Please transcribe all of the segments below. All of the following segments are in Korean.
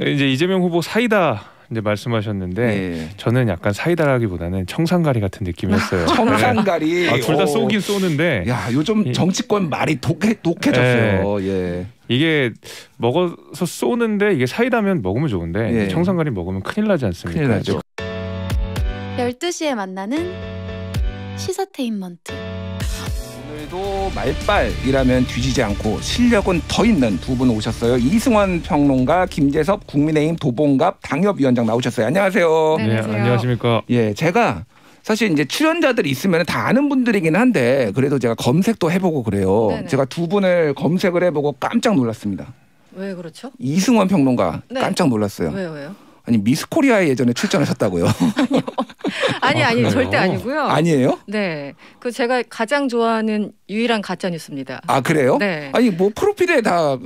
이제 이재명 후보 사이다 이제 말씀하셨는데 예. 저는 약간 사이다라기보다는 청산가리 같은 느낌이었어요. 청산가리. 둘 다 쏘긴 쏘는데. 야, 요즘 정치권 말이 독해졌어요. 예. 이게 먹어서 쏘는데 이게 사이다면 먹으면 좋은데 예. 청산가리 먹으면 큰일 나지 않습니까? 큰일 나죠. 12시에 만나는 시사테인먼트. 오늘도 말빨이라면 뒤지지 않고 실력은 더 있는 두 분 오셨어요. 이승원 평론가, 김재섭 국민의힘 도봉갑 당협위원장 나오셨어요. 안녕하세요. 네, 안녕하십니까? 예, 제가 사실 이제 출연자들이 있으면 다 아는 분들이긴 한데 그래도 제가 검색도 해보고 그래요. 네네. 제가 두 분을 검색을 해보고 깜짝 놀랐습니다. 왜 그렇죠? 이승원 평론가 네. 깜짝 놀랐어요. 왜요? 아니 미스코리아에 예전에 출전하셨다고요. 아니 그래요? 절대 아니고요. 아니에요? 네, 그 제가 가장 좋아하는 유일한 가짜 뉴스입니다. 아 그래요? 네. 아니 뭐 프로필에 다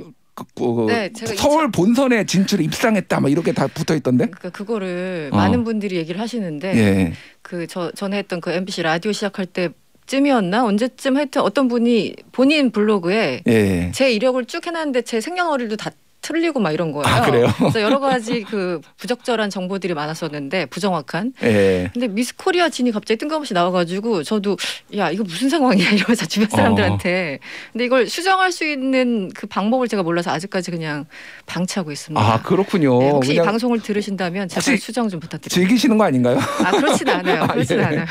네, 제가 서울 본선에 진출 입상했다 막 이렇게 다 붙어 있던데. 그러니까 그거를 많은 분들이 얘기를 하시는데 예. 그 전에 했던 그 MBC 라디오 시작할 때쯤이었나 언제쯤 하여튼 어떤 분이 본인 블로그에 예. 제 이력을 쭉 해놨는데 제 생년월일도 다 틀리고 막 이런 거예요. 아, 그래요? 그래서 여러 가지 그 부적절한 정보들이 많았었는데 부정확한. 예. 근데 미스 코리아 진이 갑자기 뜬금없이 나와가지고 저도 야 이거 무슨 상황이야 이러면서 주변 사람들한테. 근데 이걸 수정할 수 있는 그 방법을 제가 몰라서 아직까지 그냥 방치하고 있습니다. 아 그렇군요. 네, 혹시 이 그냥 방송을 들으신다면 제발 혹시 수정 좀 부탁드립니다. 즐기시는 거 아닌가요? 아 그렇진 않아요. 그렇진 예. 않아요.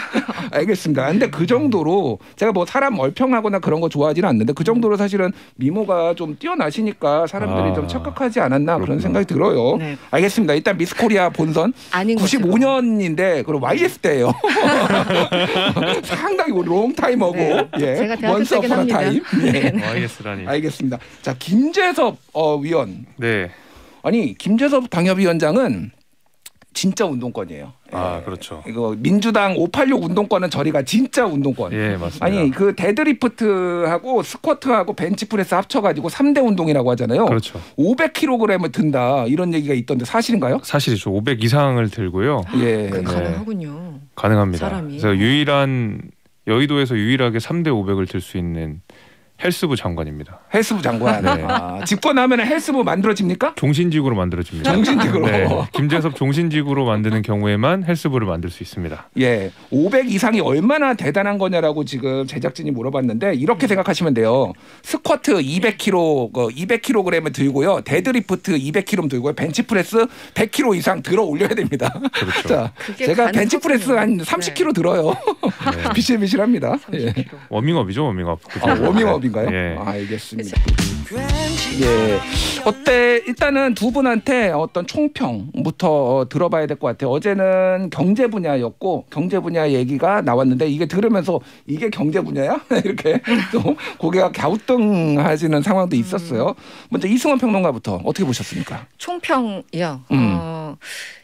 알겠습니다. 근데 그 정도로 제가 뭐 사람 얼평하거나 그런 거 좋아하지는 않는데 그 정도로 사실은 미모가 좀 뛰어나시니까 사람들이 좀 착각하지 않았나 그런 생각이 들어요. 네. 알겠습니다. 일단 미스 코리아 본선 아닌 95년인데 그럼 YS 때예요. 상당히 롱타임하고 네. 예. 제가 대학교 원스 때긴 어퍼 합니다. 타임. 예. YS라니. 알겠습니다. 자 김재섭 위원. 네. 아니 김재섭 당협위원장은 진짜 운동권이에요. 아 예. 그렇죠. 이거 민주당 586 운동권은 저리가 진짜 운동권. 예 맞습니다. 아니 그 데드리프트하고 스쿼트하고 벤치프레스 합쳐가지고 3대 운동이라고 하잖아요. 그렇죠. 500kg을 든다 이런 얘기가 있던데 사실인가요? 사실이죠. 500 이상을 들고요. 예. 그 네. 가능하군요. 가능합니다. 사람이. 그래서 여의도에서 유일하게 3대 500을 들 수 있는 헬스부 장관입니다. 헬스부 장관. 네. 집권하면 헬스부 만들어집니까? 종신직으로 만들어집니다. 정신직으로. 네. 김재섭 종신직으로 만드는 경우에만 헬스부를 만들 수 있습니다. 예, 500 이상이 얼마나 대단한 거냐라고 지금 제작진이 물어봤는데 이렇게 생각하시면 돼요. 스쿼트 200kg, 200kg을 들고요. 데드리프트 200kg 들고요. 벤치프레스 100kg 이상 들어 올려야 됩니다. 그렇죠. 자, 그게 제가 가능하군요. 벤치프레스 한 30kg 들어요. 네. 비실비실합니다. 예. 30kg. 워밍업이죠, 워밍업. 워밍업인가요? 예. 알겠습니다. 예. 어때? 일단은 두 분한테 어떤 총평부터 들어봐야 될 것 같아요. 어제는 경제 분야였고 경제 분야 얘기가 나왔는데 이게 들으면서 이게 경제 분야야? 이렇게 또 고개가 갸우뚱하시는 상황도 있었어요. 먼저 이승원 평론가부터 어떻게 보셨습니까? 총평이요.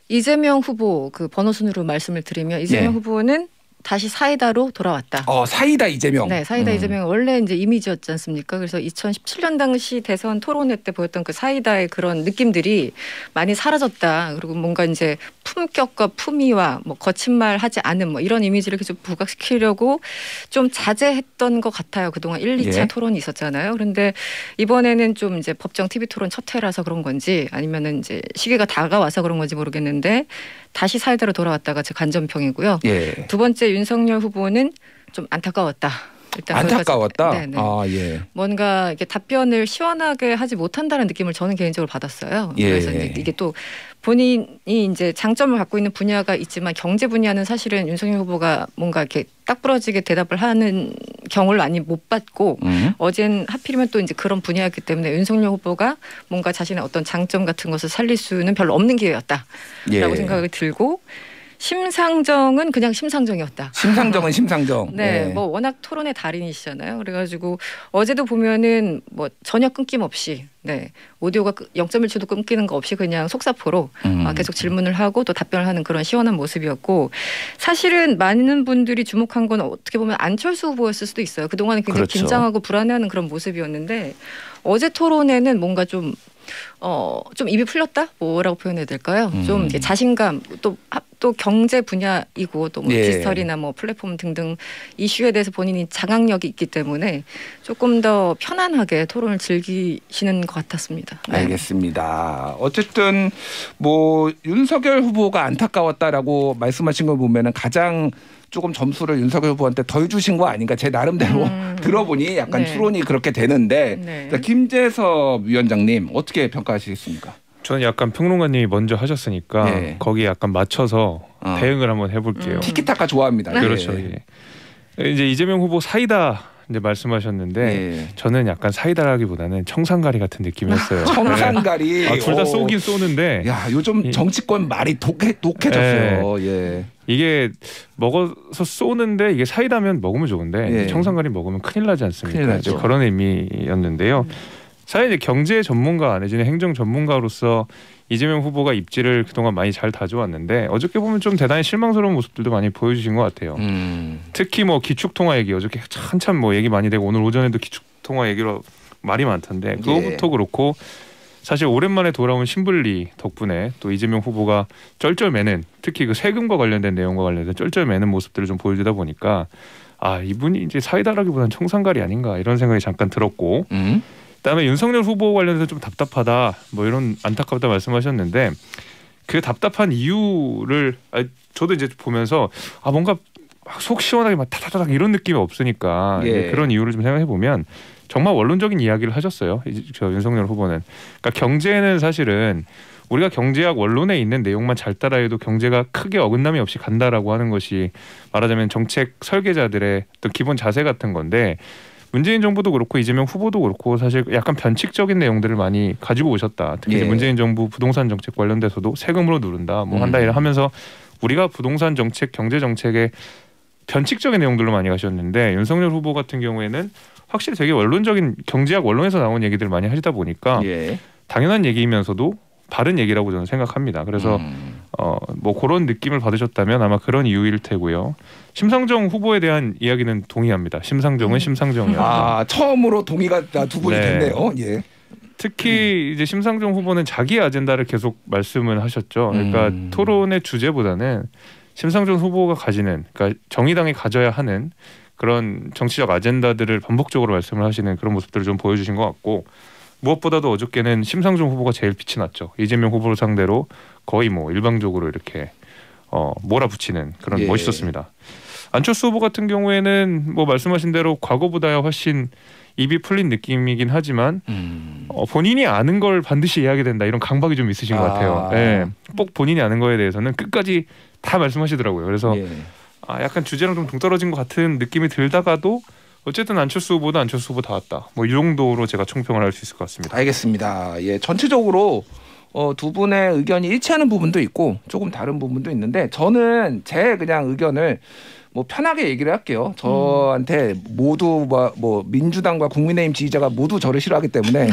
이재명 후보 그 번호 순으로 말씀을 드리면 이재명 예. 후보는 다시 사이다로 돌아왔다. 사이다 이재명. 네, 사이다 이재명은 원래 이제 이미지였지 않습니까? 그래서 2017년 당시 대선 토론회 때 보였던 그 사이다의 그런 느낌들이 많이 사라졌다. 그리고 뭔가 이제 품격과 품위와 뭐 거친 말 하지 않은 뭐 이런 이미지를 계속 부각시키려고 좀 자제했던 것 같아요. 그동안 1, 2차 예. 토론이 있었잖아요. 그런데 이번에는 좀 이제 법정 TV 토론 첫 회라서 그런 건지 아니면은 이제 시기가 다가와서 그런 건지 모르겠는데 다시 사이다로 돌아왔다가 제 간전평이고요. 예. 두 번째 윤석열 후보는 좀 안타까웠다. 일단 안타까웠다. 네네. 아 예. 뭔가 이게 답변을 시원하게 하지 못한다는 느낌을 저는 개인적으로 받았어요. 예. 그래서 이게 또 본인이 이제 장점을 갖고 있는 분야가 있지만 경제 분야는 사실은 윤석열 후보가 뭔가 이렇게 딱 부러지게 대답을 하는 경우를 많이 못 봤고 어젠 하필이면 또 이제 그런 분야였기 때문에 윤석열 후보가 뭔가 자신의 어떤 장점 같은 것을 살릴 수는 별로 없는 기회였다라고 예. 생각이 들고 심상정은 그냥 심상정이었다. 심상정은 심상정. 네, 예. 뭐 워낙 토론의 달인이시잖아요. 그래가지고 어제도 보면은 뭐 전혀 끊김없이 네 오디오가 0.1초도 끊기는 거 없이 그냥 속사포로 계속 질문을 하고 또 답변을 하는 그런 시원한 모습이었고 사실은 많은 분들이 주목한 건 어떻게 보면 안철수 후보였을 수도 있어요. 그동안은 굉장히 그렇죠. 긴장하고 불안해하는 그런 모습이었는데 어제 토론에는 뭔가 좀 입이 풀렸다? 뭐라고 표현해야 될까요? 좀 이렇게 자신감 또 또 경제 분야이고 또 뭐 예. 디지털이나 뭐 플랫폼 등등 이슈에 대해서 본인이 장악력이 있기 때문에 조금 더 편안하게 토론을 즐기시는 것 같았습니다. 네. 알겠습니다. 어쨌든 뭐 윤석열 후보가 안타까웠다라고 말씀하신 걸 보면은 가장 조금 점수를 윤석열 후보한테 덜 주신 거 아닌가 제 나름대로 들어보니 약간 네. 추론이 그렇게 되는데 네. 자, 김재섭 위원장님 어떻게 평가하시겠습니까? 저는 약간 평론가님이 먼저 하셨으니까 네. 거기에 약간 맞춰서 대응을 한번 해볼게요. 티키타카 좋아합니다. 그렇죠. 예. 예. 이제 이재명 후보 사이다 이제 말씀하셨는데 예. 저는 약간 사이다라기보다는 청산가리 같은 느낌이었어요. 청산가리. 둘 다 쏘긴 쏘는데 야 요즘 정치권 말이 독해졌어요. 예. 이게 먹어서 쏘는데 이게 사이다면 먹으면 좋은데 예. 청산가리 먹으면 큰일 나지 않습니까? 큰일 나죠. 이제 그런 의미였는데요. 사실 이제 경제 전문가 내지는 행정 전문가로서 이재명 후보가 입지를 그동안 많이 잘 다져왔는데 어저께 보면 좀 대단히 실망스러운 모습들도 많이 보여주신 것 같아요. 특히 뭐 기축통화 얘기 어저께 한참 뭐 얘기 많이 되고 오늘 오전에도 기축통화 얘기로 말이 많던데 그거부터 그렇고 사실 오랜만에 돌아온 신불리 덕분에 또 이재명 후보가 쩔쩔매는 특히 그 세금과 관련된 내용과 관련된 쩔쩔매는 모습들을 좀 보여주다 보니까 아 이분이 이제 사이다라기보다는 청산가리 아닌가 이런 생각이 잠깐 들었고 그다음에 윤석열 후보 관련해서 좀 답답하다 뭐 이런 안타깝다 말씀하셨는데 그 답답한 이유를 저도 이제 보면서 뭔가 속 시원하게 막 타다닥 이런 느낌이 없으니까 예. 그런 이유를 좀 생각해 보면 정말 원론적인 이야기를 하셨어요. 저 윤석열 후보는. 그러니까 경제는 사실은 우리가 경제학 원론에 있는 내용만 잘 따라해도 경제가 크게 어긋남이 없이 간다라고 하는 것이 말하자면 정책 설계자들의 어떤 기본 자세 같은 건데 문재인 정부도 그렇고 이재명 후보도 그렇고 사실 약간 변칙적인 내용들을 많이 가지고 오셨다. 특히 예. 문재인 정부 부동산 정책 관련돼서도 세금으로 누른다. 뭐 한다 이래 하면서 우리가 부동산 정책, 경제 정책에 변칙적인 내용들로 많이 가셨는데 윤석열 후보 같은 경우에는 확실히 되게 원론적인 경제학 원론에서 나온 얘기들을 많이 하시다 보니까 예. 당연한 얘기이면서도 바른 얘기라고 저는 생각합니다. 그래서 뭐 그런 느낌을 받으셨다면 아마 그런 이유일 테고요. 심상정 후보에 대한 이야기는 동의합니다. 심상정은 심상정이었다. 처음으로 동의가 두 분이 네. 됐네요. 예. 특히 이제 심상정 후보는 자기 아젠다를 계속 말씀을 하셨죠. 그러니까 토론의 주제보다는 심상정 후보가 가지는 그러니까 정의당이 가져야 하는 그런 정치적 아젠다들을 반복적으로 말씀을 하시는 그런 모습들을 좀 보여주신 것 같고 무엇보다도 어저께는 심상정 후보가 제일 빛이 났죠. 이재명 후보를 상대로 거의 뭐 일방적으로 이렇게 몰아붙이는 그런 예. 멋있었습니다. 안철수 후보 같은 경우에는 뭐 말씀하신 대로 과거보다야 훨씬 입이 풀린 느낌이긴 하지만 본인이 아는 걸 반드시 이야기해야 된다 이런 강박이 좀 있으신 것 같아요. 예. 꼭 본인이 아는 거에 대해서는 끝까지 다 말씀하시더라고요. 그래서 예. 약간 주제랑 좀 동떨어진 것 같은 느낌이 들다가도 어쨌든 안철수 후보도 안철수 후보 다 왔다. 뭐 이 정도로 제가 총평을 할 수 있을 것 같습니다. 알겠습니다. 예, 전체적으로 두 분의 의견이 일치하는 부분도 있고 조금 다른 부분도 있는데 저는 제 그냥 의견을 뭐 편하게 얘기를 할게요. 저한테 모두 뭐 민주당과 국민의힘 지지자가 모두 저를 싫어하기 때문에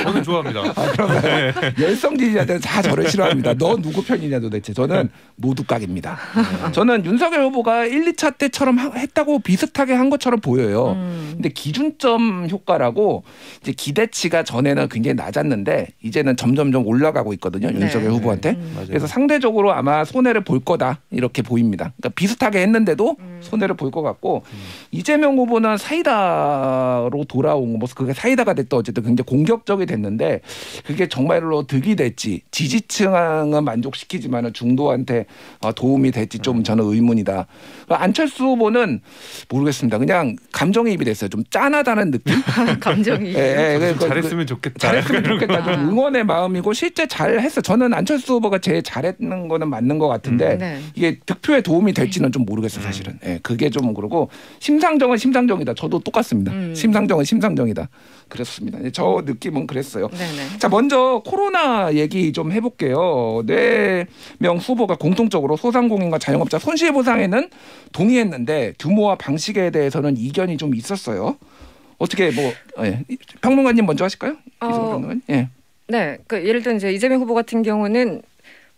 저는 좋아합니다. 그러면 열성 지지자들은 다 저를 싫어합니다. 너 누구 편이냐 도대체. 저는 모두 깍입니다. 저는 윤석열 후보가 1, 2차 때처럼 했다고 비슷하게 한 것처럼 보여요. 근데 기준점 효과라고 이제 기대치가 전에는 굉장히 낮았는데 이제는 점점점 올라가고 있거든요. 윤석열 후보한테. 그래서 상대적으로 아마 손해를 볼 거다 이렇게 보입니다. 그러니까 비슷하게 했는데도 손해를 볼 것 같고 이재명 후보는 사이다로 돌아온 거 뭐 그게 사이다가 됐든 어쨌든 굉장히 공격적이 됐는데 그게 정말로 득이 될지 지지층은 만족시키지만은 중도한테 도움이 될지 좀 저는 의문이다. 안철수 후보는 모르겠습니다. 그냥 감정이입이 됐어요. 좀 짠하다는 느낌. 감정이. 잘했으면 좋겠다. 잘했으면 좋겠다. 좀 응원의 마음이고 실제 잘했어. 저는 안철수 후보가 제일 잘했는 거는 맞는 것 같은데 네. 이게 득표에 도움이 될지는 좀 모르겠어요. 사실은. 예, 그게 좀 그러고 심상정은 심상정이다. 저도 똑같습니다. 심상정은 심상정이다. 그렇습니다. 저 느낌은 그랬어요. 네네. 자, 먼저 코로나 얘기 좀 해볼게요. 4명 후보가 공통적으로 소상공인과 자영업자 손실보상에는 동의했는데 규모와 방식에 대해서는 이견이 좀 있었어요. 어떻게 평론가님 먼저 하실까요? 이승우 평론가님? 예. 네, 예를 들면 이제 이재명 후보 같은 경우는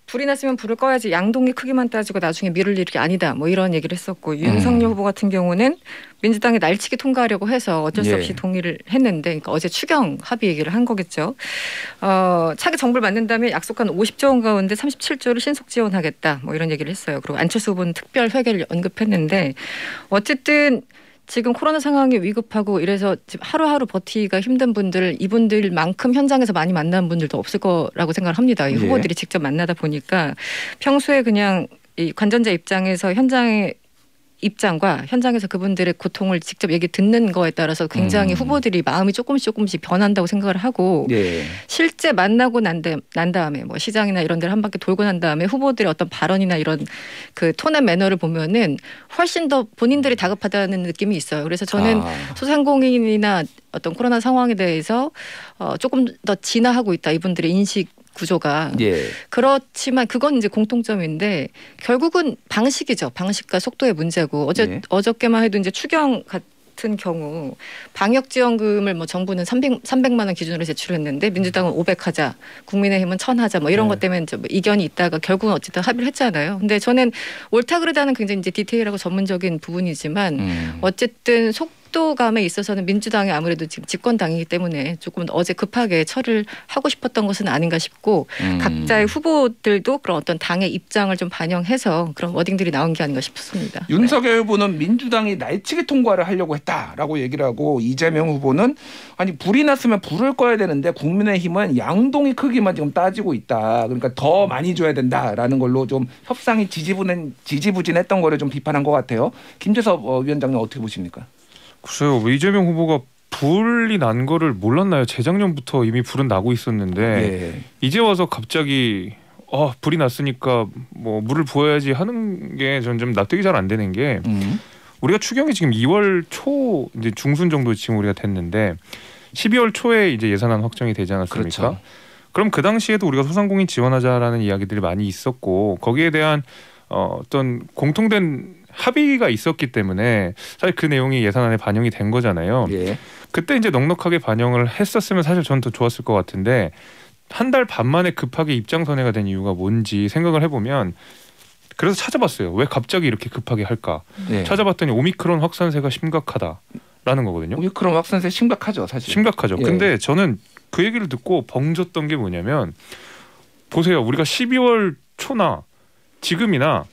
불이 났으면 불을 꺼야지 양동이 크기만 따지고 나중에 미룰 일이 아니다. 뭐 이런 얘기를 했었고 윤석열 후보 같은 경우는 민주당이 날치기 통과하려고 해서 어쩔 수 없이 동의를 했는데 그러니까 어제 추경 합의 얘기를 한 거겠죠. 차기 정부를 만든다면 약속한 50조 원 가운데 37조를 신속 지원하겠다. 뭐 이런 얘기를 했어요. 그리고 안철수 후보는 특별 회계를 언급했는데 어쨌든 지금 코로나 상황이 위급하고 이래서 지금 하루하루 버티기가 힘든 분들 이분들만큼 현장에서 많이 만나는 분들도 없을 거라고 생각을 합니다. 이 후보들이 직접 만나다 보니까 평소에 그냥 이 관전자 입장에서 현장의 입장과 현장에서 그분들의 고통을 직접 얘기 듣는 거에 따라서 굉장히 후보들이 마음이 조금씩 변한다고 생각을 하고 실제 만나고 난 다음에 뭐 시장이나 이런 데를 한 바퀴 돌고 난 다음에 후보들의 어떤 발언이나 이런 그 톤 앤 매너를 보면은 훨씬 더 본인들이 다급하다는 느낌이 있어요. 그래서 저는 소상공인이나 어떤 코로나 상황에 대해서 조금 더 진화하고 있다. 이분들의 인식 구조가. 그렇지만 그건 이제 공통점인데 결국은 방식이죠. 방식과 속도의 문제고 어저께만 해도 이제 추경 같은 경우 방역지원금을 뭐 정부는 300만 원 기준으로 제출했는데 민주당은 500 하자, 국민의힘은 1000 하자 뭐 이런 것 때문에 좀 이견이 있다가 결국은 어쨌든 합의를 했잖아요. 근데 저는 옳다 그르다는 굉장히 이제 디테일하고 전문적인 부분이지만 어쨌든 속도감에 있어서는 민주당이 아무래도 지금 집권당이기 때문에 조금 어제 급하게 처리를 하고 싶었던 것은 아닌가 싶고 각자의 후보들도 그런 어떤 당의 입장을 좀 반영해서 그런 워딩들이 나온 게 아닌가 싶습니다. 윤석열 후보는 민주당이 날치기 통과를 하려고 했다라고 얘기를 하고 이재명 후보는 아니 불이 났으면 불을 꺼야 되는데 국민의힘은 양동이 크기만 지금 따지고 있다. 그러니까 더 많이 줘야 된다라는 걸로 좀 협상이 지지부진했던 거를 좀 비판한 것 같아요. 김재섭 위원장님 어떻게 보십니까? 글쎄요. 이재명 후보가 불이 난 거를 몰랐나요? 재작년부터 이미 불은 나고 있었는데 이제 와서 갑자기 불이 났으니까 뭐 물을 부어야지 하는 게 전 좀 납득이 잘 안 되는 게 우리가 추경이 지금 2월 초 이제 중순 정도 지금 우리가 됐는데 12월 초에 이제 예산안 확정이 되지 않았습니까? 그렇죠. 그럼 그 당시에도 우리가 소상공인 지원하자라는 이야기들이 많이 있었고 거기에 대한 어떤 공통된 합의가 있었기 때문에 사실 그 내용이 예산안에 반영이 된 거잖아요. 그때 이제 넉넉하게 반영을 했었으면 사실 저는 더 좋았을 것 같은데 한 달 반 만에 급하게 입장선회가 된 이유가 뭔지 생각을 해보면 그래서 찾아봤어요. 왜 갑자기 이렇게 급하게 할까? 찾아봤더니 오미크론 확산세가 심각하다라는 거거든요. 오미크론 확산세 심각하죠, 사실. 심각하죠. 근데 저는 그 얘기를 듣고 벙졌던 게 뭐냐면 보세요. 우리가 12월 초나 지금이나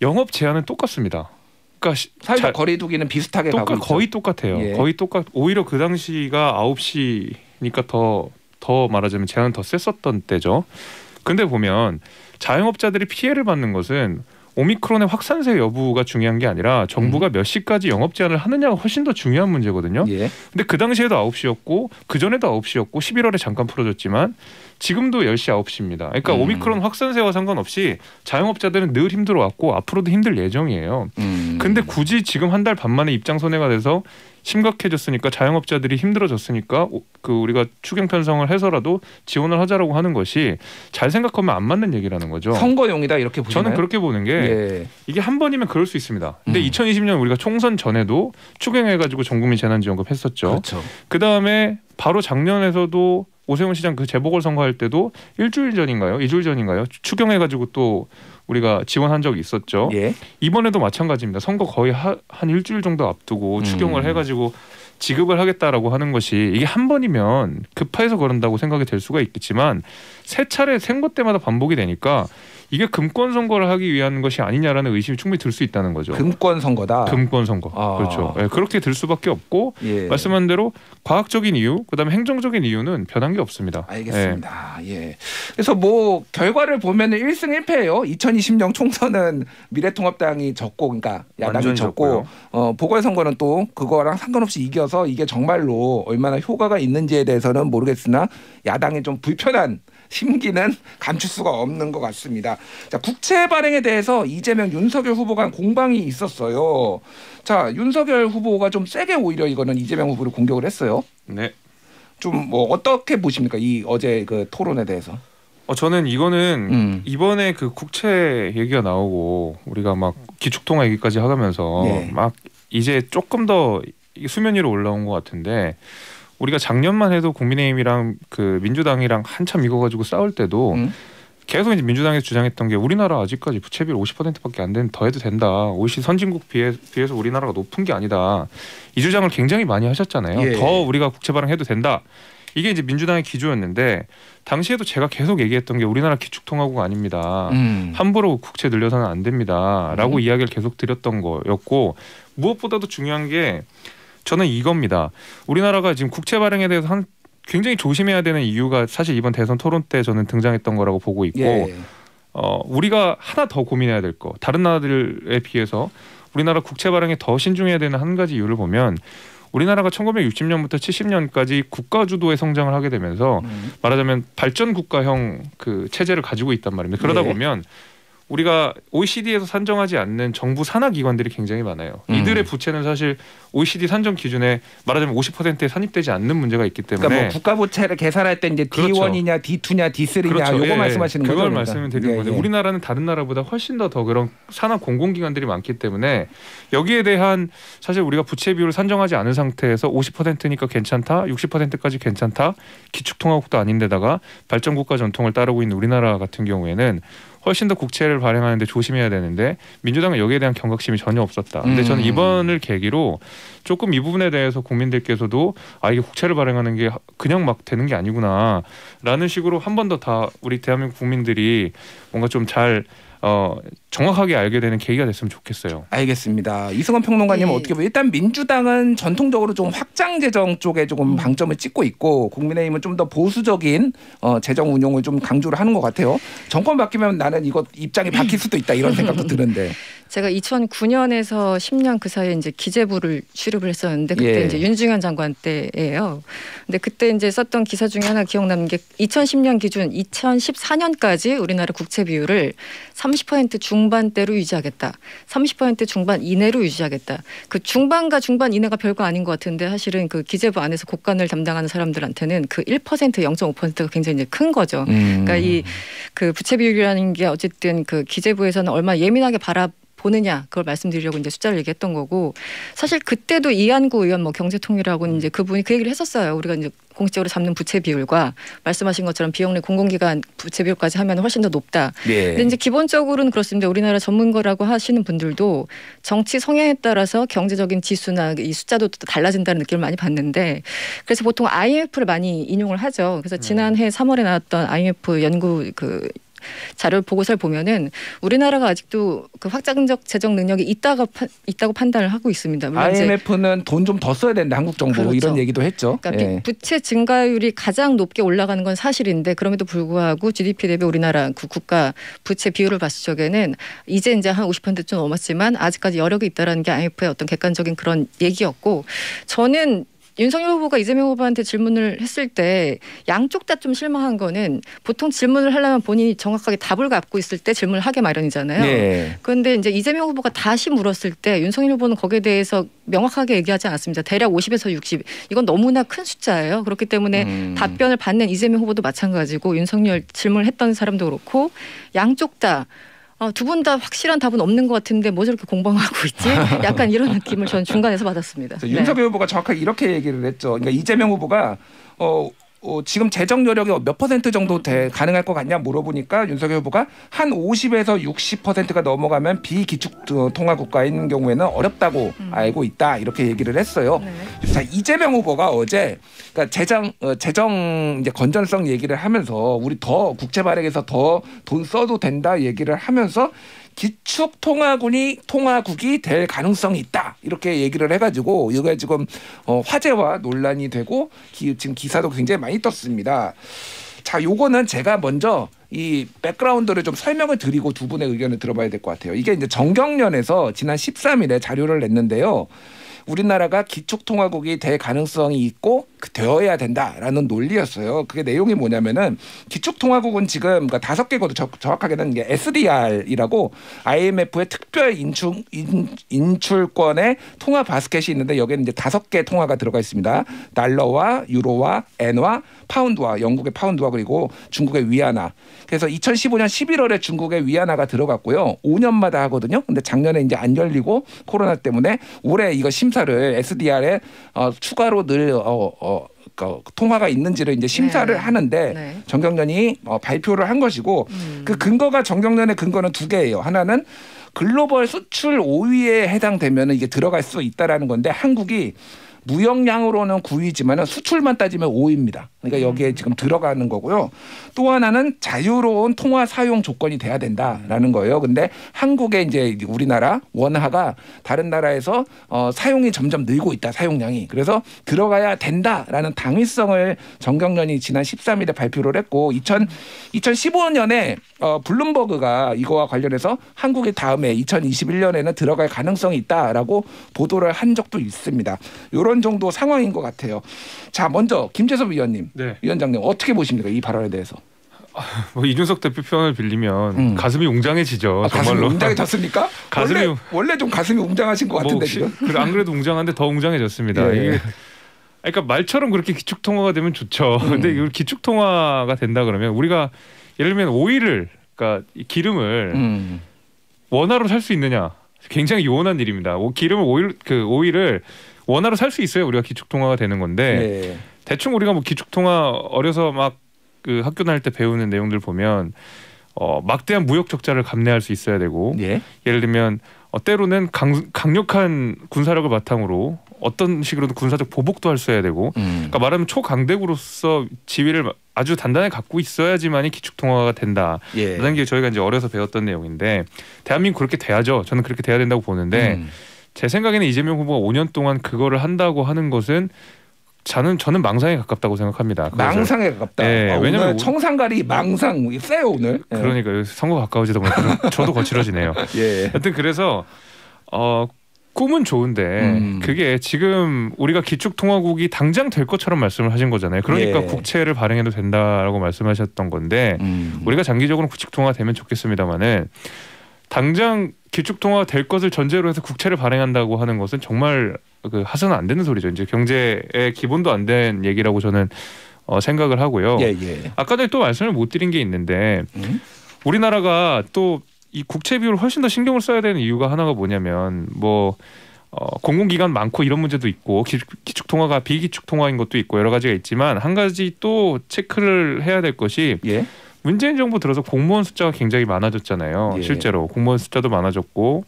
영업 제한은 똑같습니다. 그러니까 사회적 거리 두기는 비슷하게 가고 있죠. 거의 똑같아요. 거의 오히려 그 당시가 9시니까 더 말하자면 제한은 더 셌었던 때죠. 근데 보면 자영업자들이 피해를 받는 것은 오미크론의 확산세 여부가 중요한 게 아니라 정부가 몇 시까지 영업 제한을 하느냐가 훨씬 더 중요한 문제거든요. 근데 그 당시에도 9시였고 그전에도 9시였고 11월에 잠깐 풀어줬지만 지금도 10시 9시입니다. 그러니까 오미크론 확산세와 상관없이 자영업자들은 늘 힘들어왔고 앞으로도 힘들 예정이에요. 근데 굳이 지금 한 달 반 만에 입장선회가 돼서 심각해졌으니까 자영업자들이 힘들어졌으니까 그 우리가 추경 편성을 해서라도 지원을 하자라고 하는 것이 잘 생각하면 안 맞는 얘기라는 거죠. 선거용이다 이렇게 보시나요? 저는 그렇게 보는 게 이게 한 번이면 그럴 수 있습니다. 근데 2020년 우리가 총선 전에도 추경해가지고 전국민 재난지원금 했었죠. 그렇죠. 그다음에 바로 작년에서도 오세훈 시장 그 재보궐선거 할 때도 일주일 전인가요? 2주일 전인가요? 추경해가지고 또 우리가 지원한 적이 있었죠. 이번에도 마찬가지입니다. 선거 거의 한 일주일 정도 앞두고 추경을 해가지고 지급을 하겠다라고 하는 것이 이게 한 번이면 급해서 그런다고 생각이 될 수가 있겠지만 세 차례 선거 때마다 반복이 되니까 이게 금권 선거를 하기 위한 것이 아니냐라는 의심이 충분히 들 수 있다는 거죠. 금권 선거다. 금권 선거. 그렇죠. 그렇게 들 수밖에 없고 말씀한 대로 과학적인 이유, 그다음에 행정적인 이유는 변한 게 없습니다. 알겠습니다. 그래서 뭐 결과를 보면은 1승 1패예요. 2020년 총선은 미래통합당이 졌고, 그러니까 야당이 졌고, 보궐선거는 또 그거랑 상관없이 이겨서 이게 정말로 얼마나 효과가 있는지에 대해서는 모르겠으나 야당의 좀 불편한 심기는 감출 수가 없는 것 같습니다. 자, 국채 발행에 대해서 이재명, 윤석열 후보 간 공방이 있었어요. 자, 윤석열 후보가 좀 세게 오히려 이거는 이재명 후보를 공격을 했어요. 좀 뭐 어떻게 보십니까? 이 어제 그 토론에 대해서. 저는 이거는 이번에 그 국채 얘기가 나오고 우리가 막 기축통화 얘기까지 하면서 막 이제 조금 더 수면 위로 올라온 것 같은데 우리가 작년만 해도 국민의힘이랑 그 민주당이랑 한참 이거 가지고 싸울 때도 계속 이제 민주당에서 주장했던 게 우리나라 아직까지 부채 비율 50%밖에 안 되는 더 해도 된다. OECD 선진국 비해서 우리나라가 높은 게 아니다. 이 주장을 굉장히 많이 하셨잖아요. 예. 더 우리가 국채 발행해도 된다. 이게 이제 민주당의 기조였는데 당시에도 제가 계속 얘기했던 게 우리나라 기축통화국 아닙니다. 함부로 국채 늘려서는 안 됩니다라고 이야기를 계속 드렸던 거였고 무엇보다도 중요한 게 저는 이겁니다. 우리나라가 지금 국채 발행에 대해서 굉장히 조심해야 되는 이유가 사실 이번 대선 토론 때 저는 등장했던 거라고 보고 있고 예. 우리가 하나 더 고민해야 될 거 다른 나라들에 비해서 우리나라 국채 발행에 더 신중해야 되는 한 가지 이유를 보면 우리나라가 1960년부터 70년까지 국가 주도의 성장을 하게 되면서 말하자면 발전 국가형 그 체제를 가지고 있단 말입니다. 그러다 보면 우리가 OECD에서 산정하지 않는 정부 산하 기관들이 굉장히 많아요. 이들의 부채는 사실 OECD 산정 기준에 말하자면 50%에 산입되지 않는 문제가 있기 때문에 그러니까 뭐 국가 부채를 계산할 때 이제 그렇죠. D1이냐 D2냐 D3냐 그렇죠. 요거 예, 말씀하시는 거죠. 그걸 그러니까. 말씀을 드리는 건데 우리나라는 다른 나라보다 훨씬 더 그런 산하 공공기관들이 많기 때문에 여기에 대한 사실 우리가 부채 비율을 산정하지 않은 상태에서 50%니까 괜찮다, 60%까지 괜찮다, 기축통화국도 아닌데다가 발전국가 전통을 따르고 있는 우리나라 같은 경우에는 훨씬 더 국채를 발행하는데 조심해야 되는데 민주당은 여기에 대한 경각심이 전혀 없었다. 근데 저는 이번을 계기로 조금 이 부분에 대해서 국민들께서도 이게 국채를 발행하는 게 그냥 막 되는 게 아니구나라는 식으로 한 번 더 다 우리 대한민국 국민들이 뭔가 좀 잘 정확하게 알게 되는 계기가 됐으면 좋겠어요. 알겠습니다. 이승원 평론가님은 어떻게 보면 일단 민주당은 전통적으로 좀 확장 재정 쪽에 조금 방점을 찍고 있고 국민의힘은 좀 더 보수적인 재정 운용을 좀 강조를 하는 것 같아요. 정권 바뀌면 나는 이거 입장이 바뀔 수도 있다 이런 생각도 드는데. 제가 2009년에서 10년 그 사이에 이제 기재부를 출입을 했었는데 그때 이제 윤중현 장관 때예요. 근데 그때 이제 썼던 기사 중에 하나 기억나는 게 2010년 기준 2014년까지 우리나라 국채 비율을 30% 중반대로 유지하겠다. 30% 중반 이내로 유지하겠다. 그 중반과 중반 이내가 별거 아닌 것 같은데 사실은 그 기재부 안에서 국관을 담당하는 사람들한테는 그 1% 0.5%가 굉장히 이제 큰 거죠. 그러니까 이 그 부채 비율이라는 게 어쨌든 그 기재부에서는 얼마나 예민하게 보느냐 그걸 말씀드리려고 이제 숫자를 얘기했던 거고 사실 그때도 이한구 의원 뭐 경제통일하고는 이제 그분이 그 얘기를 했었어요. 우리가 이제 공식적으로 잡는 부채 비율과 말씀하신 것처럼 비영리 공공기관 부채 비율까지 하면 훨씬 더 높다. 근데 이제 기본적으로는 그렇습니다. 우리나라 전문가라고 하시는 분들도 정치 성향에 따라서 경제적인 지수나 이 숫자도 또 달라진다는 느낌을 많이 받는데 그래서 보통 IMF를 많이 인용을 하죠. 그래서 지난해 3월에 나왔던 IMF 연구 그 자료 보고서를 보면은 우리나라가 아직도 그 확장적 재정 능력이 있다고 판단을 하고 있습니다. IMF는 돈 좀 더 써야 된다 한국 정부 그렇죠. 이런 얘기도 했죠. 그러니까 부채 증가율이 가장 높게 올라가는 건 사실인데 그럼에도 불구하고 GDP 대비 우리나라 그 국가 부채 비율을 봤을 적에는 이제 한 50%좀 넘었지만 아직까지 여력이 있다라는 게 IMF의 어떤 객관적인 그런 얘기였고 저는 윤석열 후보가 이재명 후보한테 질문을 했을 때 양쪽 다 좀 실망한 거는 보통 질문을 하려면 본인이 정확하게 답을 갖고 있을 때 질문을 하게 마련이잖아요. 그런데 이제 이재명 후보가 다시 물었을 때 윤석열 후보는 거기에 대해서 명확하게 얘기하지 않았습니다. 대략 50에서 60. 이건 너무나 큰 숫자예요. 그렇기 때문에 답변을 받는 이재명 후보도 마찬가지고 윤석열 질문을 했던 사람도 그렇고 양쪽 다 두 분 다 확실한 답은 없는 것 같은데 뭐 저렇게 공방하고 있지? 약간 이런 느낌을 저는 중간에서 받았습니다. 윤석열 후보가 정확하게 이렇게 얘기를 했죠. 그러니까 이재명 후보가 지금 재정 여력이 몇 퍼센트 정도 가능할 것 같냐 물어보니까 윤석열 후보가 한 50에서 60%가 넘어가면 비기축 통화 국가인 경우에는 어렵다고 알고 있다 이렇게 얘기를 했어요. 자, 이재명 후보가 어제 그러니까 재정 이제 건전성 얘기를 하면서 우리 더 국채 발행해서 더 돈 써도 된다 얘기를 하면서 기축 통화국이 될 가능성이 있다 이렇게 얘기를 해가지고 이게 지금 화제와 논란이 되고 지금 기사도 굉장히 많이 떴습니다. 자, 요거는 제가 먼저 이 백그라운드를 좀 설명을 드리고 두 분의 의견을 들어봐야 될 것 같아요. 이게 이제 정경련에서 지난 13일에 자료를 냈는데요. 우리나라가 기축통화국이 될 가능성이 있고 되어야 된다라는 논리였어요. 그게 내용이 뭐냐면은 기축통화국은 지금 그러니까 5개거든 정확하게는 이게 SDR이라고 IMF의 특별 인출권의 통화 바스켓이 있는데 여기는 이제 5개 통화가 들어가 있습니다. 달러와 유로와 엔화, 파운드와 영국의 파운드와 그리고 중국의 위안화. 그래서 2015년 11월에 중국의 위안화가 들어갔고요. 5년마다 하거든요. 근데 작년에 이제 안 열리고 코로나 때문에 올해 이거 심사를 SDR에 추가로 늘 통화가 있는지를 이제 심사를 네. 하는데 네. 정경련이 발표를 한 것이고 그 근거가 정경련의 근거는 두 개예요. 하나는 글로벌 수출 5위에 해당되면 이게 들어갈 수 있다라는 건데 한국이 무역량으로는 9위지만 수출만 따지면 5위입니다. 그러니까 여기에 지금 들어가는 거고요. 또 하나는 자유로운 통화 사용 조건이 돼야 된다라는 거예요. 근데 한국의 이제 우리나라 원화가 다른 나라에서 사용이 점점 늘고 있다. 사용량이. 그래서 들어가야 된다라는 당위성을 정경련이 지난 13일에 발표를 했고 2015년에 블룸버그가 이거와 관련해서 한국이 다음에 2021년에는 들어갈 가능성이 있다라고 보도를 한 적도 있습니다. 이런 정도 상황인 것 같아요. 자, 먼저 김재섭 위원님, 네. 위원장님 어떻게 보십니까? 이 발언에 대해서. 뭐 이준석 대표 표현을 빌리면 가슴이 웅장해지죠. 가슴이 정말로. 웅장해졌습니까? 가슴이 원래 좀 가슴이 웅장하신 것 같은데 지금. 안 그래도 웅장한데 더 웅장해졌습니다. 예. 이게 그러니까 말처럼 그렇게 기축 통화가 되면 좋죠. 근데 이 기축 통화가 된다 그러면 우리가 예를 들면 오일을 그러니까 이 기름을 원화로 살 수 있느냐? 굉장히 요원한 일입니다. 오일을 원화로 살 수 있어요. 우리가 기축 통화가 되는 건데 네. 대충 우리가 뭐 기축 통화 어려서 막 그 학교 다닐 때 배우는 내용들 보면 막대한 무역 적자를 감내할 수 있어야 되고 예. 예를 들면 때로는 강력한 군사력을 바탕으로 어떤 식으로든 군사적 보복도 할 수 해야 되고 그러니까 말하면 초강대국으로서 지위를 아주 단단히 갖고 있어야지만이 기축 통화가 된다. 예. 라는 게 저희가 이제 어려서 배웠던 내용인데 대한민국 그렇게 돼야죠. 저는 그렇게 돼야 된다고 보는데 제 생각에는 이재명 후보가 5년 동안 그거를 한다고 하는 것은 저는 망상에 가깝다고 생각합니다. 망상에 가깝다. 네, 왜냐면 오늘 청산가리 망상 세요 오늘. 그러니까 선거 가까워지다 보니까 저도 거칠어지네요. 예. 하여튼 그래서 꿈은 좋은데 그게 지금 우리가 기축통화국이 당장 될 것처럼 말씀을 하신 거잖아요. 그러니까 예. 국채를 발행해도 된다라고 말씀하셨던 건데 우리가 장기적으로 기축통화 되면 좋겠습니다만은 당장 기축통화 될 것을 전제로 해서 국채를 발행한다고 하는 것은 정말 하서는 안 되는 소리죠. 이제 경제의 기본도 안 된 얘기라고 저는 생각을 하고요. 예, 예. 아까 전에 또 말씀을 못 드린 게 있는데 우리나라가 또 이 국채 비율을 훨씬 더 신경을 써야 되는 이유가 하나가 뭐냐면 공공기관 많고 이런 문제도 있고 기축통화가 비기축통화인 것도 있고 여러 가지가 있지만 한 가지 또 체크를 해야 될 것이 예. 문재인 정부 들어서 공무원 숫자가 굉장히 많아졌잖아요. 예. 실제로 공무원 숫자도 많아졌고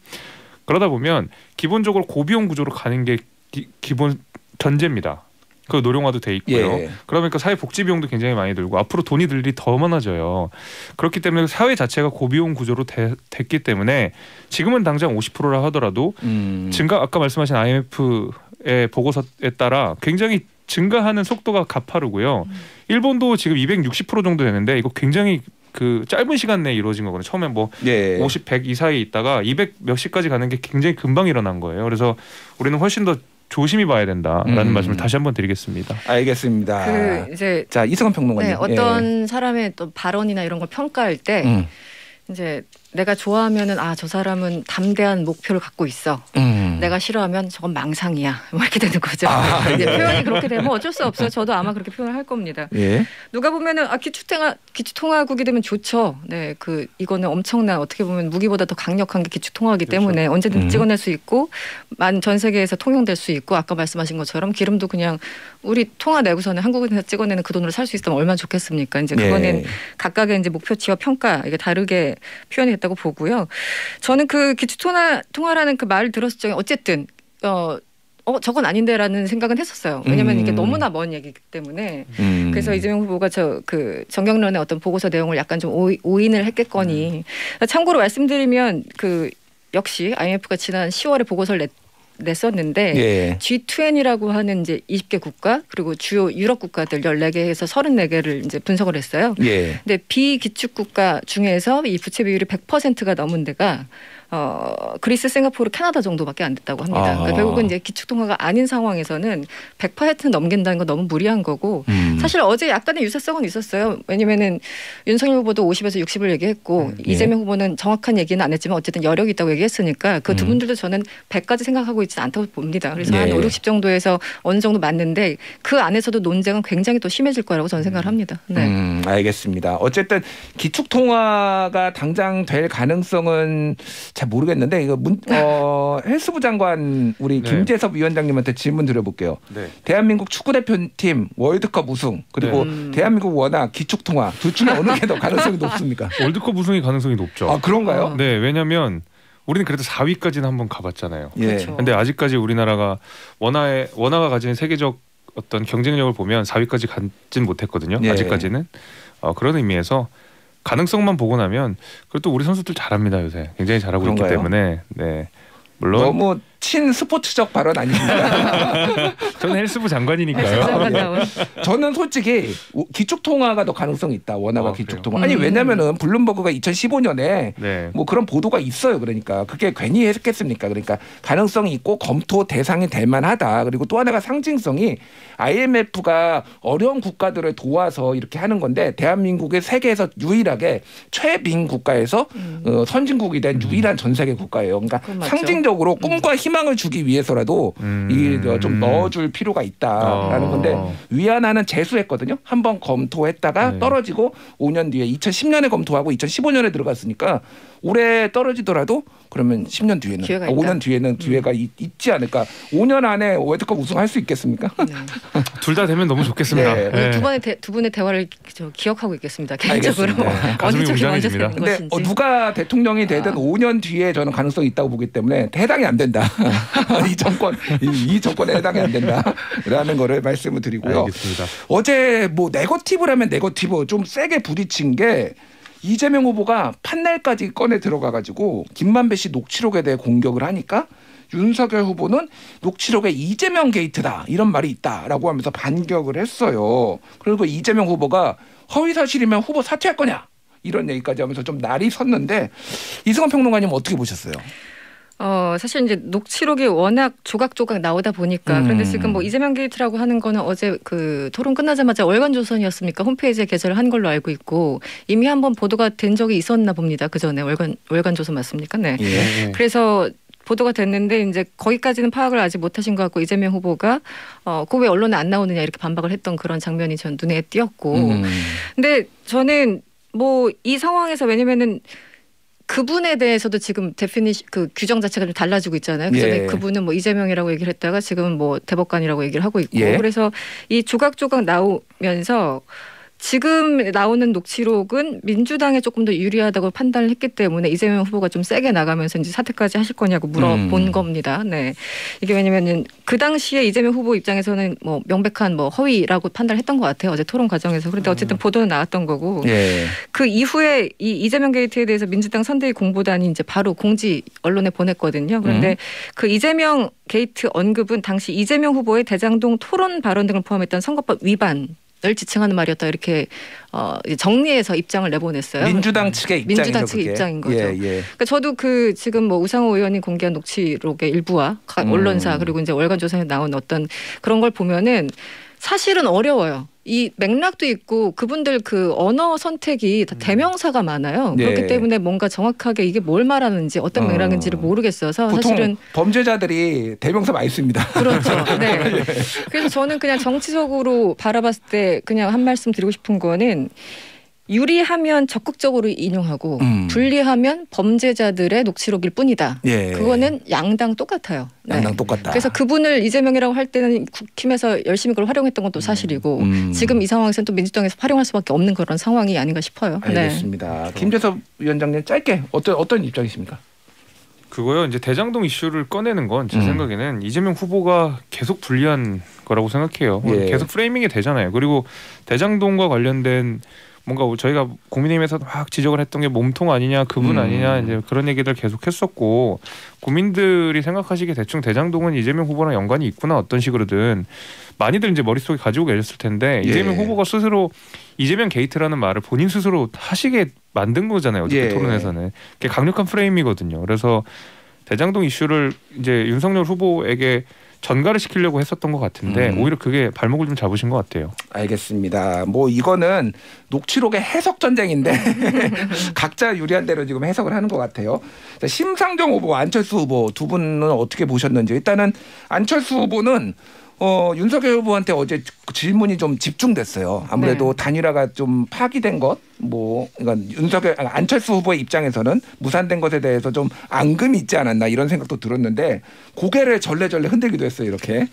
그러다 보면 기본적으로 고비용 구조로 가는 게 기본 전제입니다. 그 노령화도 돼 있고요. 예. 그러니까 사회복지 비용도 굉장히 많이 들고 앞으로 돈이 들 일이 더 많아져요. 그렇기 때문에 사회 자체가 고비용 구조로 됐기 때문에 지금은 당장 50%라 하더라도 아까 말씀하신 IMF의 보고서에 따라 굉장히 증가하는 속도가 가파르고요. 일본도 지금 260% 정도 되는데 이거 굉장히 짧은 시간 내에 이루어진 거거든요. 처음에 50, 100 이 사이에 있다가 200 몇시까지 가는 게 굉장히 금방 일어난 거예요. 그래서 우리는 훨씬 더 조심히 봐야 된다라는 말씀을 다시 한번 드리겠습니다. 알겠습니다. 이제 자, 이승원 평론가님. 네, 어떤 사람의 또 발언이나 이런 걸 평가할 때 이제 내가 좋아하면은 저 사람은 담대한 목표를 갖고 있어. 내가 싫어하면 저건 망상이야. 뭐 이렇게 되는 거죠. 이제 표현이 그렇게 되면 어쩔 수 없어요. 저도 아마 그렇게 표현을 할 겁니다. 예. 누가 보면은 기축통화국이 되면 좋죠. 네, 이거는 엄청난 어떻게 보면 무기보다 더 강력한 게 기축통화이기 때문에 언제든 찍어낼 수 있고 전 세계에서 통용될 수 있고 아까 말씀하신 것처럼 기름도 그냥 우리 통화 내고서는 한국에서 찍어내는 그 돈으로 살 수 있으면 얼마나 좋겠습니까? 이제 그거는 각각의 이제 목표치와 평가 이게 다르게 표현이 됐다고 보고요. 저는 그 기축통화라는 그 말을 들었을 적에 어쨌든 저건 아닌데라는 생각은 했었어요. 왜냐하면 이게 너무나 먼 얘기이기 때문에. 그래서 이재명 후보가 정경련의 어떤 보고서 내용을 약간 좀 오인을 했겠거니. 참고로 말씀드리면 역시 IMF가 지난 10월에 보고서를 냈었는데 예. G20이라고 하는 이제 20개 국가 그리고 주요 유럽 국가들 14개에서 34개를 이제 분석을 했어요. 예. 근데 비기축 국가 중에서 이 부채 비율이 100%가 넘은 데가 그리스, 싱가포르, 캐나다 정도밖에 안 됐다고 합니다. 그러니까 결국은 이제 기축통화가 아닌 상황에서는 100%는 넘긴다는 건 너무 무리한 거고 사실 어제 약간의 유사성은 있었어요. 왜냐면은 윤석열 후보도 50에서 60을 얘기했고 이재명 후보는 정확한 얘기는 안 했지만 어쨌든 여력이 있다고 얘기했으니까 그 두 분들도 저는 100까지 생각하고 있지 않다고 봅니다. 그래서 예. 한 5, 60 정도에서 어느 정도 맞는데 그 안에서도 논쟁은 굉장히 또 심해질 거라고 저는 생각을 합니다. 네. 알겠습니다. 어쨌든 기축통화가 당장 될 가능성은 잘 모르겠는데 이거 헬스부 장관 우리 네. 김재섭 위원장님한테 질문 드려볼게요. 네. 대한민국 축구대표팀 월드컵 우승 그리고 대한민국 원화 기축통화 둘 중에 어느 게 더 가능성이 높습니까? 월드컵 우승의 가능성이 높죠. 아 그런가요? 네, 왜냐하면 우리는 그래도 4위까지는 한번 가봤잖아요. 예. 그렇죠. 근데 아직까지 우리나라가 원화가 가진 세계적 어떤 경쟁력을 보면 4위까지 가진 못했거든요. 예. 아직까지는 그런 의미에서 가능성만 보고 나면 그래도 우리 선수들 잘합니다 요새. 굉장히 잘하고 그런가요? 있기 때문에 네. 물론 너무 친스포츠적 발언 아니십니까? 저는 헬스부 장관이니까요. 예. 저는 솔직히 기축통화가 더 가능성이 있다. 원화가 기축통화. 아니 왜냐면은 블룸버그가 2015년에 네. 뭐 그런 보도가 있어요. 그러니까 그게 괜히 했겠습니까? 그러니까 가능성이 있고 검토 대상이 될 만하다. 그리고 또 하나가 상징성이 IMF가 어려운 국가들을 도와서 이렇게 하는 건데 대한민국의 세계에서 유일하게 최빈 국가에서 선진국이 된 유일한 전 세계 국가예요. 그러니까 상징적으로 꿈과 희망을 주기 위해서라도 이게 좀 넣어줄 필요가 있다라는 건데 위안화는 재수했거든요. 한번 검토했다가 네. 떨어지고 5년 뒤에 2010년에 검토하고 2015년에 들어갔으니까 올해 떨어지더라도 그러면 10년 뒤에는 기회가 있다. 5년 뒤에는 기회가 있지 않을까. 5년 안에 월드컵 우승할 수 있겠습니까? 네. 둘 다 되면 너무 좋겠습니다. 네. 네. 오늘 두 분의 대화를 기억하고 있겠습니다. 개인적으로 알겠습니다. 가슴이 어느 쪽이 먼저 웅장해집니다. 되는 근데 것인지. 누가 대통령이 되든 5년 뒤에 저는 가능성이 있다고 보기 때문에 해당이 안 된다. 이 정권에 해당이 안 된다라는 거를 말씀을 드리고요. 알겠습니다. 어제 뭐 네거티브라면 네거티브 좀 세게 부딪힌 게 이재명 후보가 판넬까지 꺼내 들어가가지고 김만배 씨 녹취록에 대해 공격을 하니까 윤석열 후보는 녹취록에 이재명 게이트다 이런 말이 있다라고 하면서 반격을 했어요. 그리고 이재명 후보가 허위사실이면 후보 사퇴할 거냐 이런 얘기까지 하면서 좀 날이 섰는데 이승환 평론가님 어떻게 보셨어요? 사실 이제 녹취록이 워낙 조각조각 나오다 보니까 그런데 지금 뭐 이재명 게이트라고 하는 거는 어제 그 토론 끝나자마자 월간조선이었습니까? 홈페이지에 게재를 한 걸로 알고 있고 이미 한번 보도가 된 적이 있었나 봅니다. 그 전에 월간조선 맞습니까? 네. 예. 그래서 보도가 됐는데 이제 거기까지는 파악을 아직 못하신 것 같고 이재명 후보가 그거 왜 언론에 안 나오느냐 이렇게 반박을 했던 그런 장면이 전 눈에 띄었고 근데 저는 뭐 이 상황에서 왜냐면은 그분에 대해서도 지금 그 규정 자체가 좀 달라지고 있잖아요. 그전에 예. 그분은 뭐 이재명이라고 얘기를 했다가 지금은 뭐 대법관이라고 얘기를 하고 있고 예. 그래서 이 조각조각 나오면서 지금 나오는 녹취록은 민주당에 조금 더 유리하다고 판단을 했기 때문에 이재명 후보가 좀 세게 나가면서 이제 사퇴까지 하실 거냐고 물어본 겁니다. 네. 이게 왜냐면은 그 당시에 이재명 후보 입장에서는 뭐 명백한 뭐 허위라고 판단했던 것 같아요. 어제 토론 과정에서. 그런데 어쨌든 보도는 나왔던 거고. 예. 그 이후에 이 이재명 게이트에 대해서 민주당 선대위 공보단이 이제 바로 공지 언론에 보냈거든요. 그런데 그 이재명 게이트 언급은 당시 이재명 후보의 대장동 토론 발언 등을 포함했던 선거법 위반을 지칭하는 말이었다 이렇게 정리해서 입장을 내보냈어요. 민주당 측의 입장이죠. 민주당 측의 입장인 거죠. 예. 그러니까 저도 그 지금 뭐 우상호 의원이 공개한 녹취록의 일부와 각 언론사 그리고 이제 월간조선에 나온 어떤 그런 걸 보면은 사실은 어려워요. 이 맥락도 있고 그분들 그 언어 선택이 다 대명사가 많아요. 예. 그렇기 때문에 뭔가 정확하게 이게 뭘 말하는지 어떤 맥락인지를 모르겠어서 보통 사실은 범죄자들이 대명사 많이 씁니다. 그렇죠. 네. 그래서 저는 그냥 정치적으로 바라봤을 때 그냥 한 말씀 드리고 싶은 거는 유리하면 적극적으로 인용하고 불리하면 범죄자들의 녹취록일 뿐이다. 예. 그거는 양당 똑같아요. 네. 양당 똑같다. 그래서 그분을 이재명이라고 할 때는 국힘에서 열심히 그걸 활용했던 것도 사실이고 지금 이 상황에서는 또 민주당에서 활용할 수밖에 없는 그런 상황이 아닌가 싶어요. 알겠습니다. 김재섭 위원장님 짧게 어떤 입장이십니까? 그거요. 이제 대장동 이슈를 꺼내는 건 제 생각에는 이재명 후보가 계속 불리한 거라고 생각해요. 예. 계속 프레이밍이 되잖아요. 그리고 대장동과 관련된 뭔가 저희가 국민의힘에서 막 지적을 했던 게 몸통 아니냐, 그분 아니냐 이제 그런 얘기들 계속 했었고 국민들이 생각하시기에 대충 대장동은 이재명 후보랑 연관이 있구나 어떤 식으로든 많이들 이제 머릿속에 가지고 계셨을 텐데 이재명 후보가 스스로 이재명 게이트라는 말을 본인 스스로 하시게 만든 거잖아요. 어저께 토론에서는. 그게 강력한 프레임이거든요. 그래서 대장동 이슈를 이제 윤석열 후보에게 전가를 시키려고 했었던 것 같은데 오히려 그게 발목을 좀 잡으신 것 같아요. 알겠습니다. 뭐 이거는 녹취록의 해석 전쟁인데 각자 유리한 대로 지금 해석을 하는 것 같아요. 자, 심상정 후보, 안철수 후보 두 분은 어떻게 보셨는지. 일단은 안철수 후보는 윤석열 후보한테 어제 질문이 좀 집중됐어요. 아무래도 네. 단일화가 좀 파기된 것, 그러니까 안철수 후보의 입장에서는 무산된 것에 대해서 좀 앙금이 있지 않았나 이런 생각도 들었는데 고개를 절레절레 흔들기도 했어요. 이렇게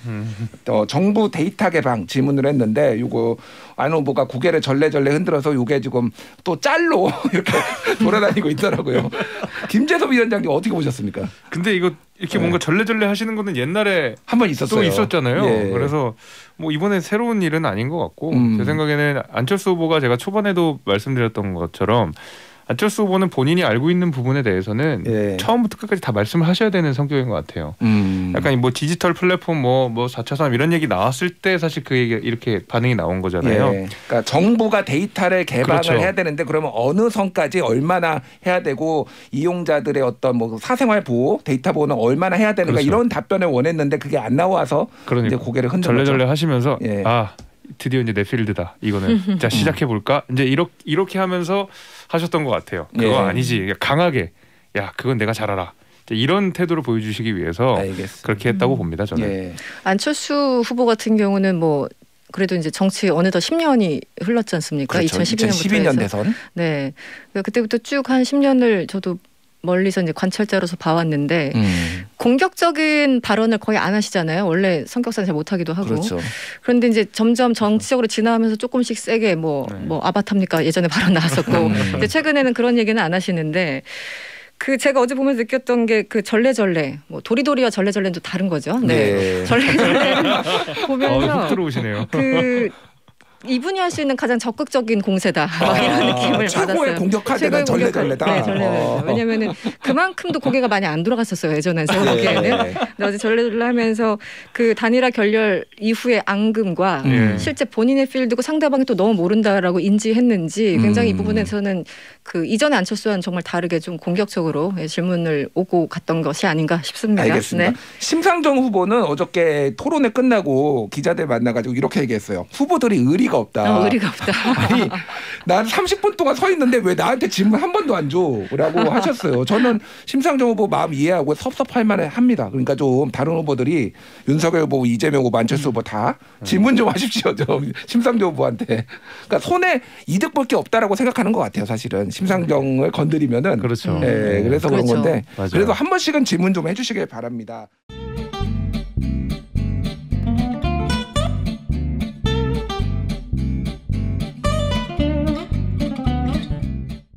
정부 데이터 개방 질문을 했는데 이거 안 후보가 고개를 절레절레 흔들어서 이게 지금 또 짤로 이렇게 돌아다니고 있더라고요. 김재섭 위원장님 어떻게 보셨습니까? 근데 이거 이렇게 뭔가 절레절레 하시는 거는 옛날에 한 번 있었어요. 또 있었잖아요. 예. 그래서 뭐 이번에 새로운 일은 아닌 것 같고 제 생각에는 안철수 후보가 제가 초반에도 말씀드렸던 것처럼 안철수 후보는 본인이 알고 있는 부분에 대해서는 예. 처음부터 끝까지 다 말씀을 하셔야 되는 성격인 것 같아요. 약간 뭐 디지털 플랫폼 뭐 4차 산업 이런 얘기 나왔을 때 사실 그 얘기 이렇게 반응이 나온 거잖아요. 예. 그러니까 정부가 데이터를 개방을 그렇죠. 해야 되는데 그러면 어느 선까지 얼마나 해야 되고 이용자들의 어떤 뭐 사생활 보호, 데이터 보호는 얼마나 해야 되는가 그렇죠. 이런 답변을 원했는데 그게 안 나와서 그러니까. 이제 고개를 흔들었죠. 절레절레 하시면서 예. 드디어 이제 내 필드다. 이거는 자 시작해 볼까? 이제 이렇게 하면서 하셨던 것 같아요. 그거 예. 아니지. 강하게 야 그건 내가 잘 알아. 이런 태도를 보여주시기 위해서 알겠습니다. 그렇게 했다고 봅니다. 저는. 예. 안철수 후보 같은 경우는 뭐 그래도 이제 정치 어느덧 10년이 흘렀지 않습니까? 그렇죠. 2012년 대선. 네. 그때부터 쭉 한 10년을 저도 멀리서 이제 관찰자로서 봐왔는데 공격적인 발언을 거의 안 하시잖아요. 원래 성격상 잘 못하기도 하고. 그렇죠. 그런데 이제 점점 정치적으로 지나가면서 조금씩 세게 뭐 아바타입니까 예전에 발언 나왔었고 근데 최근에는 그런 얘기는 안 하시는데 그 제가 어제 보면서 느꼈던 게 그 절레절레 뭐 도리도리와 절레절레는 좀 다른 거죠. 네. 절레절레 보면서 훅 들어오시네요. 이분이 할 수 있는 가장 적극적인 공세다. 이런 느낌을 최고의 받았어요. 공격할 때는 절레절레다. 네, 절레절레. 왜냐하면은 그만큼도 고개가 많이 안 돌아갔었어요. 예전엔 제가 보기에는. 근데 어제 절레절레 하면서 그 단일화 결렬 이후의 앙금과 실제 본인의 필드고 상대방이 또 너무 모른다라고 인지했는지 굉장히 이 부분에서는 그 이전의 안철수와는 정말 다르게 좀 공격적으로 질문을 오고 갔던 것이 아닌가 싶습니다. 알겠습니다. 네. 심상정 후보는 어저께 토론회 끝나고 기자들 만나가지고 이렇게 얘기했어요. 후보들이 의리가 없다. 의리가 없다. 아니, 난 30분 동안 서 있는데 왜 나한테 질문 한 번도 안 줘? 라고 하셨어요. 저는 심상정 후보 마음 이해하고 섭섭할 만해 합니다. 그러니까 좀 다른 후보들이 윤석열 후보, 이재명 후보, 안철수 후보 다 질문 좀 하십시오. 좀 심상정 후보한테. 그러니까 손에 이득 볼 게 없다라고 생각하는 것 같아요. 사실은. 심상정을 건드리면은. 그렇죠. 네, 그래서 그런 그렇죠. 건데. 맞아요. 그래도 한 번씩은 질문 좀 해주시길 바랍니다.